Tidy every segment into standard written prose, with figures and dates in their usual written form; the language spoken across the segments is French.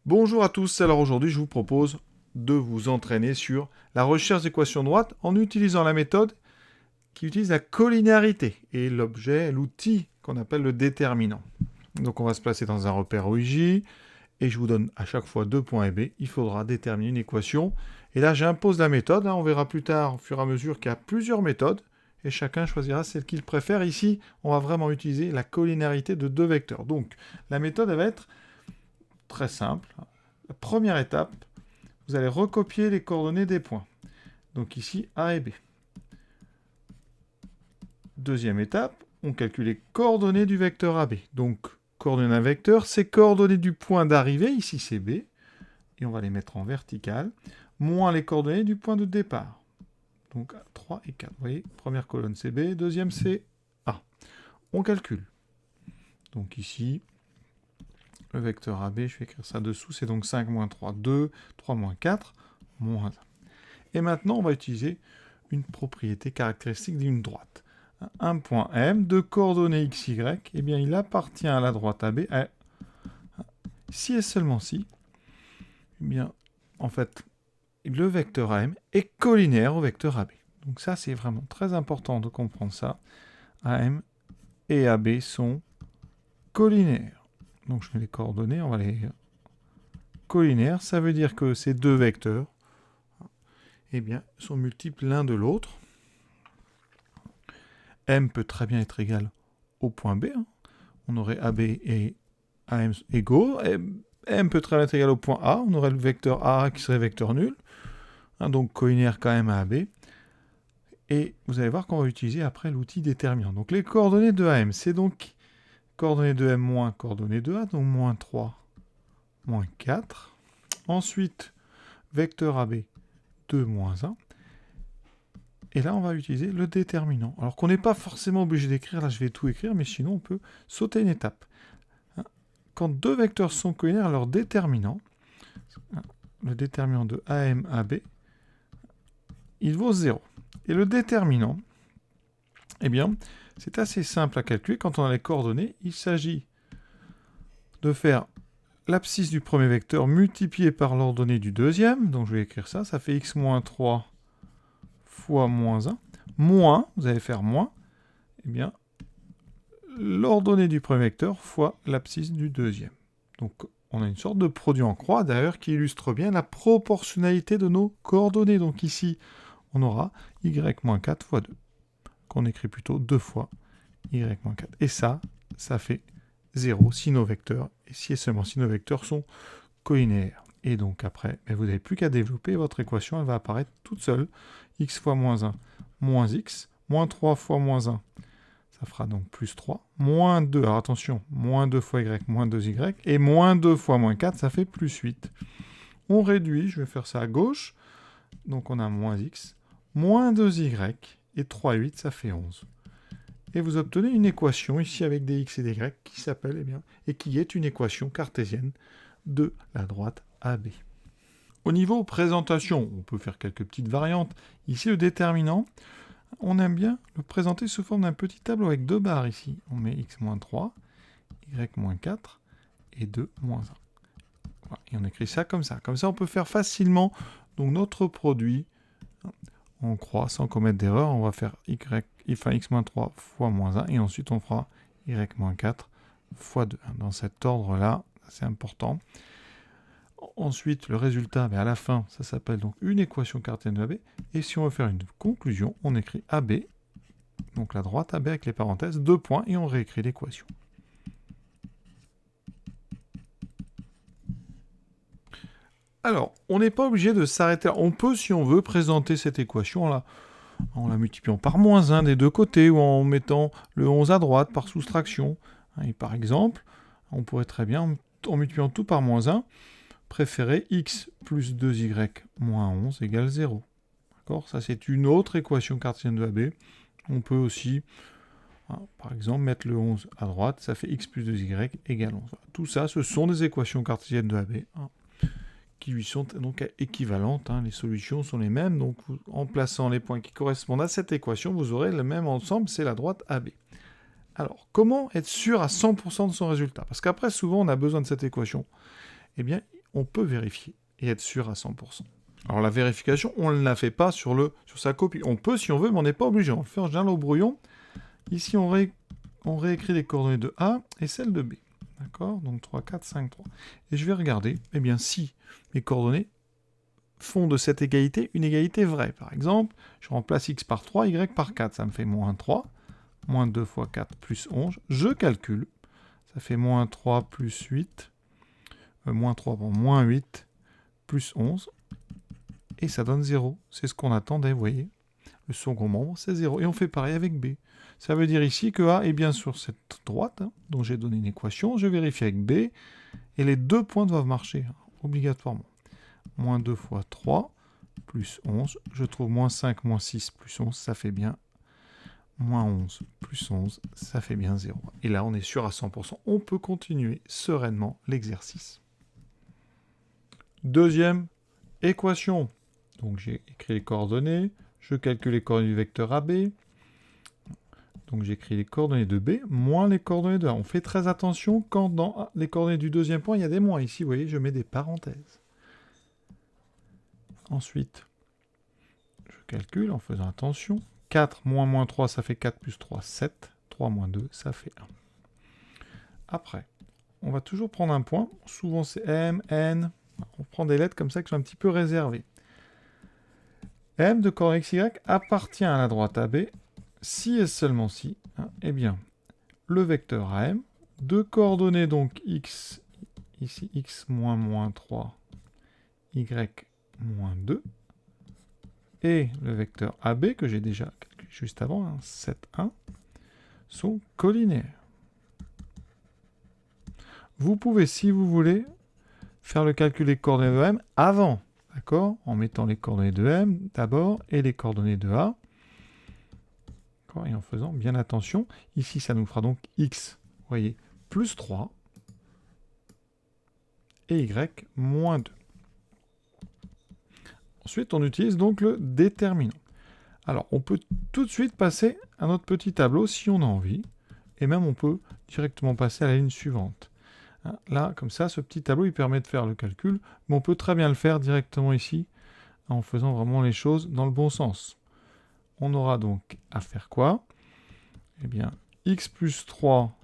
Bonjour à tous, alors aujourd'hui je vous propose de vous entraîner sur la recherche d'équations droites en utilisant la méthode qui utilise la collinéarité et l'objet, l'outil qu'on appelle le déterminant. Donc on va se placer dans un repère OIJ et je vous donne à chaque fois deux points et B. Il faudra déterminer une équation. Et là j'impose la méthode, on verra plus tard au fur et à mesure qu'il y a plusieurs méthodes et chacun choisira celle qu'il préfère. Ici on va vraiment utiliser la collinéarité de deux vecteurs. Donc la méthode elle va être très simple. La première étape, vous allez recopier les coordonnées des points. Donc ici, A et B. Deuxième étape, on calcule les coordonnées du vecteur AB. Donc, coordonnées d'un vecteur, c'est coordonnées du point d'arrivée, ici c'est B, et on va les mettre en vertical, moins les coordonnées du point de départ. Donc 3 et 4. Vous voyez, première colonne c'est B, deuxième c'est A. On calcule. Donc ici, le vecteur AB, je vais écrire ça dessous, c'est donc 5 moins 3, 2, 3 moins 4, moins 1. Et maintenant, on va utiliser une propriété caractéristique d'une droite. Un point M de coordonnées x, y, eh bien, il appartient à la droite AB. Si et seulement si, eh bien, en fait, le vecteur AM est collinaire au vecteur AB. Donc ça, c'est vraiment très important de comprendre ça. AM et AB sont collinaires. Donc je mets les coordonnées, on va les collinaires. Ça veut dire que ces deux vecteurs, eh bien, sont multiples l'un de l'autre. M peut très bien être égal au point B. On aurait AB et AM égaux. M peut très bien être égal au point A. On aurait le vecteur A qui serait vecteur nul. Donc collinaire quand même à AB. Et vous allez voir qu'on va utiliser après l'outil déterminant. Donc les coordonnées de AM, c'est donc coordonnées de M moins coordonnées de A. Donc moins 3, moins 4. Ensuite, vecteur AB, 2, moins 1. Et là, on va utiliser le déterminant. Alors qu'on n'est pas forcément obligé d'écrire, là je vais tout écrire, mais sinon on peut sauter une étape. Quand deux vecteurs sont collinaires, leur déterminant, le déterminant de AM, AB, il vaut 0. Et le déterminant, eh bien, c'est assez simple à calculer. Quand on a les coordonnées, il s'agit de faire l'abscisse du premier vecteur multiplié par l'ordonnée du deuxième. Donc je vais écrire ça, ça fait x moins 3 fois moins 1. Moins, vous allez faire moins, eh bien, l'ordonnée du premier vecteur fois l'abscisse du deuxième. Donc on a une sorte de produit en croix, d'ailleurs, qui illustre bien la proportionnalité de nos coordonnées. Donc ici, on aura y-4 fois 2, qu'on écrit plutôt 2 fois y-4. Et ça fait 0 si nos vecteurs, et si et seulement si nos vecteurs sont collinaires. Et donc après, vous n'avez plus qu'à développer votre équation, elle va apparaître toute seule. X fois moins 1, moins x, moins 3 fois moins 1, ça fera donc plus 3, moins 2, alors attention, moins 2 fois y, moins 2y, et moins 2 fois moins 4, ça fait plus 8. On réduit, je vais faire ça à gauche, donc on a moins x, moins 2y, et 3, 8, ça fait 11. Et vous obtenez une équation ici avec des x et des y qui s'appelle, et qui est une équation cartésienne de la droite AB. Au niveau présentation, on peut faire quelques petites variantes. Ici, le déterminant, on aime bien le présenter sous forme d'un petit tableau avec deux barres ici. On met x-3, y-4 et 2 1. Voilà. Et on écrit ça comme ça. Comme ça, on peut faire facilement donc, notre produit en croix sans commettre d'erreur. On va faire x-3 fois moins 1 et ensuite on fera y-4 fois 2. Dans cet ordre-là, c'est important. Ensuite, le résultat, à la fin, ça s'appelle donc une équation cartésienne de AB. Et si on veut faire une conclusion, on écrit AB, donc la droite AB avec les parenthèses, 2 points, et on réécrit l'équation. Alors, on n'est pas obligé de s'arrêter. On peut, si on veut, présenter cette équation là, en la multipliant par moins 1 des deux côtés, ou en mettant le 11 à droite par soustraction. Et par exemple, on pourrait très bien, en multipliant tout par moins 1, préférer x plus 2y moins 11 égale 0. D'accord ? Ça, c'est une autre équation cartésienne de AB. On peut aussi, par exemple, mettre le 11 à droite. Ça fait x plus 2y égale 11. Tout ça, ce sont des équations cartésiennes de AB qui lui sont donc équivalentes. Les solutions sont les mêmes. Donc, en plaçant les points qui correspondent à cette équation, vous aurez le même ensemble. C'est la droite AB. Alors, comment être sûr à 100% de son résultat ? Parce qu'après, souvent, on a besoin de cette équation. Eh bien, on peut vérifier et être sûr à 100%. Alors la vérification, on ne la fait pas sur sa copie. On peut si on veut, mais on n'est pas obligé. On le fait en général au brouillon. Ici, on réécrit les coordonnées de A et celles de B. D'accord? Donc 3, 4, 5, 3. Et je vais regarder, eh bien, si mes coordonnées font de cette égalité une égalité vraie. Par exemple, je remplace x par 3, y par 4. Ça me fait moins 3. Moins 2 fois 4 plus 11. Je calcule. Ça fait moins 3 plus 8. Moins 8 plus 11. Et ça donne 0. C'est ce qu'on attendait, vous voyez. Le second membre, c'est 0. Et on fait pareil avec B. Ça veut dire ici que A est bien sur cette droite, dont j'ai donné une équation. Je vérifie avec B. Et les deux points doivent marcher, obligatoirement. Moins 2 fois 3, plus 11. Je trouve moins 5, moins 6, plus 11. Ça fait bien moins 11, plus 11. Ça fait bien 0. Et là, on est sûr à 100%. On peut continuer sereinement l'exercice. Deuxième équation. Donc j'ai écrit les coordonnées. Je calcule les coordonnées du vecteur AB. Donc j'écris les coordonnées de B moins les coordonnées de A. On fait très attention quand dans les coordonnées du deuxième point, il y a des moins. Ici, vous voyez, je mets des parenthèses. Ensuite, je calcule en faisant attention. 4 moins moins 3, ça fait 4 plus 3, 7. 3 moins 2, ça fait 1. Après, on va toujours prendre un point. Souvent, c'est M, N. On prend des lettres comme ça qui sont un petit peu réservées. M de coordonnées XY appartient à la droite AB si et seulement si, eh bien, le vecteur AM, de coordonnées donc x, ici x moins moins 3, y moins 2, et le vecteur AB, que j'ai déjà calculé juste avant, 7, 1, sont collinéaires. Vous pouvez, si vous voulez, faire le calcul des coordonnées de M avant, d'accord, en mettant les coordonnées de M d'abord et les coordonnées de A. Et en faisant bien attention, ici ça nous fera donc x, vous voyez, plus 3 et y moins 2. Ensuite, on utilise donc le déterminant. Alors, on peut tout de suite passer à notre petit tableau si on a envie, et même on peut directement passer à la ligne suivante. Là, comme ça, ce petit tableau, il permet de faire le calcul, mais on peut très bien le faire directement ici, en faisant vraiment les choses dans le bon sens. On aura donc à faire quoi? Eh bien, x plus 3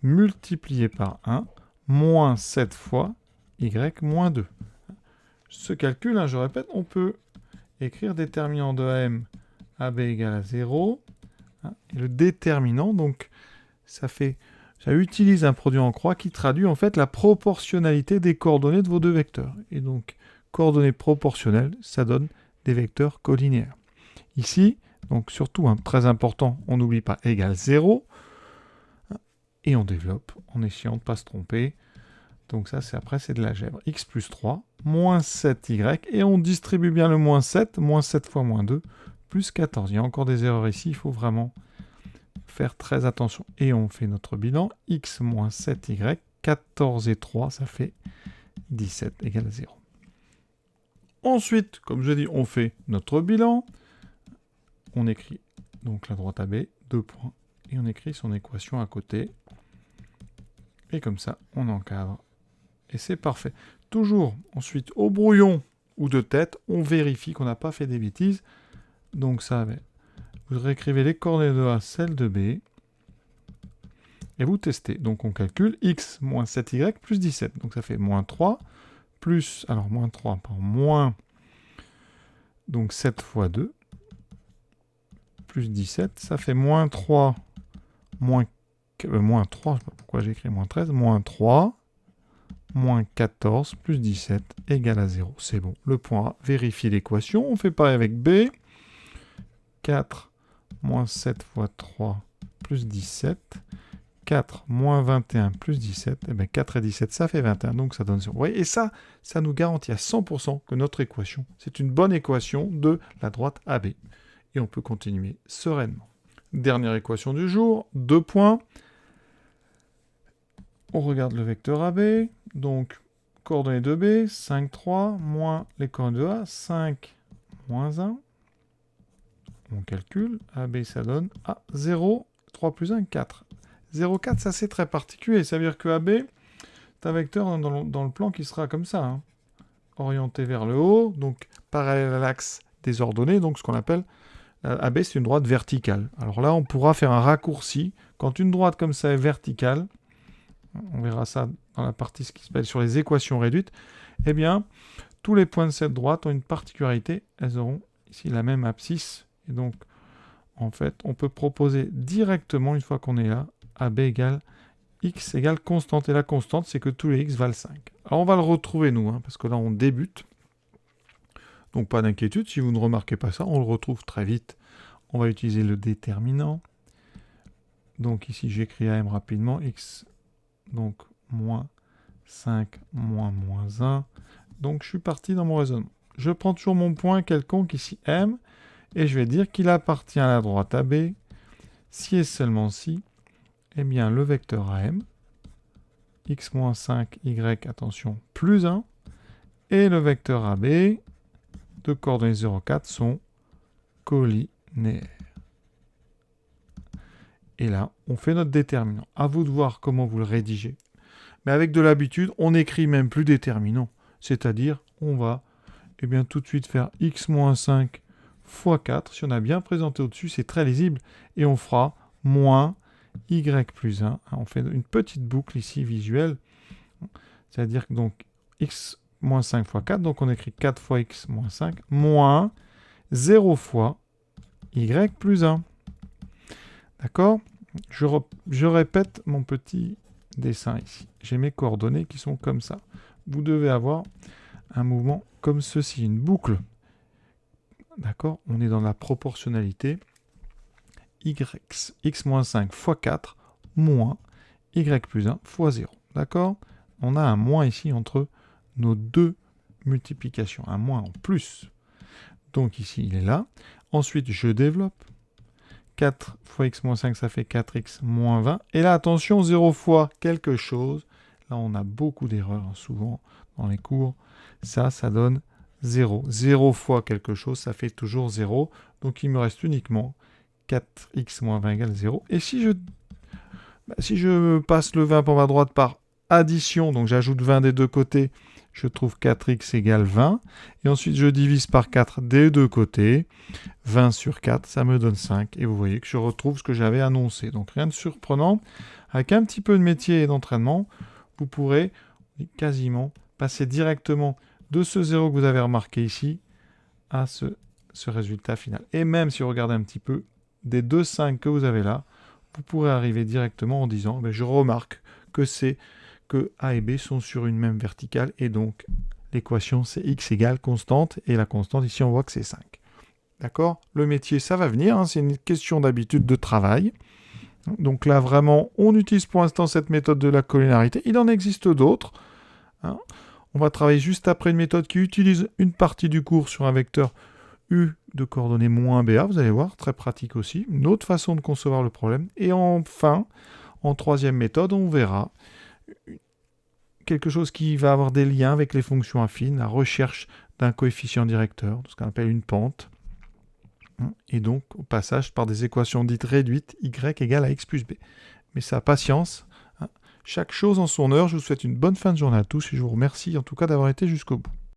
multiplié par 1, moins 7 fois y moins 2. Ce calcul, je répète, on peut écrire déterminant de AM AB égale à 0. Et le déterminant, donc, ça utilise un produit en croix qui traduit en fait la proportionnalité des coordonnées de vos deux vecteurs. Et donc, coordonnées proportionnelles, ça donne des vecteurs collinéaires. Ici, donc surtout, très important, on n'oublie pas égale 0. Et on développe en essayant de ne pas se tromper. Donc ça, après, c'est de l'algèbre. X plus 3, moins 7y, et on distribue bien le moins 7 fois moins 2, plus 14. Il y a encore des erreurs ici, il faut vraiment faire très attention. Et on fait notre bilan, x moins 7y, 14 et 3, ça fait 17 égale 0. Ensuite, comme je dis, on fait notre bilan. On écrit donc la droite AB, 2 points, et on écrit son équation à côté. Et comme ça, on encadre. Et c'est parfait. Toujours, ensuite, au brouillon ou de tête, on vérifie qu'on n'a pas fait des bêtises. Donc ça, vous réécrivez les coordonnées de A, celles de B, et vous testez. Donc on calcule x moins 7y plus 17. Donc ça fait moins 3, plus, alors moins 3 par moins, donc 7 fois 2, plus 17, ça fait moins 3, moins 3, je ne sais pas pourquoi j'ai écrit moins 13, moins 3, moins 14, plus 17, égale à 0. C'est bon. Le point A, vérifie l'équation. On fait pareil avec B. 4, moins 7 fois 3, plus 17. 4, moins 21, plus 17. Et bien 4 et 17, ça fait 21, donc ça donne 0. Vous voyez, et ça nous garantit à 100% que notre équation, c'est une bonne équation de la droite AB. Et on peut continuer sereinement. Dernière équation du jour, 2 points. On regarde le vecteur AB, donc coordonnées de B, 5, 3, moins les coordonnées de A, 5, moins 1. On calcule, AB ça donne 0, 3 plus 1, 4. 0, 4, ça c'est très particulier, ça veut dire que AB, un vecteur dans le plan qui sera comme ça, hein, orienté vers le haut, donc parallèle à l'axe des ordonnées, donc ce qu'on appelle AB, c'est une droite verticale. Alors là, on pourra faire un raccourci. Quand une droite comme ça est verticale, on verra ça dans la partie qui s'appelle sur les équations réduites, eh bien, tous les points de cette droite ont une particularité, elles auront ici la même abscisse, et donc, en fait, on peut proposer directement, une fois qu'on est là, AB égale x égale constante, et la constante, c'est que tous les x valent 5. Alors, on va le retrouver, nous, hein, parce que là, on débute. Donc, pas d'inquiétude, si vous ne remarquez pas ça, on le retrouve très vite. On va utiliser le déterminant. Donc, ici, j'écris AM rapidement, x, donc, moins 5, moins 1. Donc, je suis parti dans mon raisonnement. Je prends toujours mon point quelconque, ici, M, et je vais dire qu'il appartient à la droite AB, si et seulement si, eh bien, le vecteur AM, x moins 5, y, attention, plus 1, et le vecteur AB, de coordonnées 0,4, sont collinéaires. Et là, on fait notre déterminant. À vous de voir comment vous le rédigez. Mais avec de l'habitude, on n'écrit même plus déterminant. C'est-à-dire, on va tout de suite faire x moins 5 fois 4. Si on a bien présenté au-dessus, c'est très lisible. Et on fera moins y plus 1. On fait une petite boucle ici visuelle. C'est-à-dire que donc x moins 5 fois 4, donc on écrit 4 fois x moins 5, moins 0 fois y plus 1. D'accord ? Je répète mon petit dessin ici. J'ai mes coordonnées qui sont comme ça. Vous devez avoir un mouvement comme ceci, une boucle. D'accord ? On est dans la proportionnalité. x moins 5 fois 4 moins y plus 1 fois 0. D'accord ? On a un moins ici entre nos deux multiplications. Un moins en plus. Donc ici, il est là. Ensuite, je développe. 4 fois x moins 5, ça fait 4x moins 20. Et là, attention, 0 fois quelque chose. Là, on a beaucoup d'erreurs, souvent, dans les cours. Ça donne 0. 0 fois quelque chose, ça fait toujours 0. Donc, il me reste uniquement 4x moins 20 égale 0. Et si je passe le 20 pour ma droite par addition, donc j'ajoute 20 des deux côtés, je trouve 4x égale 20. Et ensuite, je divise par 4 des deux côtés. 20 sur 4, ça me donne 5. Et vous voyez que je retrouve ce que j'avais annoncé. Donc, rien de surprenant. Avec un petit peu de métier et d'entraînement, vous pourrez quasiment passer directement de ce 0 que vous avez remarqué ici à ce résultat final. Et même si vous regardez un petit peu, des deux 5 que vous avez là, vous pourrez arriver directement en disant, je remarque que A et B sont sur une même verticale, et donc l'équation c'est x égale constante, et la constante ici on voit que c'est 5. D'accord ? Le métier ça va venir, hein, c'est une question d'habitude de travail. Donc là vraiment on utilise pour l'instant cette méthode de la collinéarité, il en existe d'autres. Hein. On va travailler juste après une méthode qui utilise une partie du cours sur un vecteur U de coordonnées moins BA, vous allez voir, très pratique aussi, une autre façon de concevoir le problème. Et enfin, en troisième méthode, on verra quelque chose qui va avoir des liens avec les fonctions affines, la recherche d'un coefficient directeur, ce qu'on appelle une pente, et donc au passage par des équations dites réduites, y égale à x plus b. Mais ça, patience, chaque chose en son heure. Je vous souhaite une bonne fin de journée à tous et je vous remercie en tout cas d'avoir été jusqu'au bout.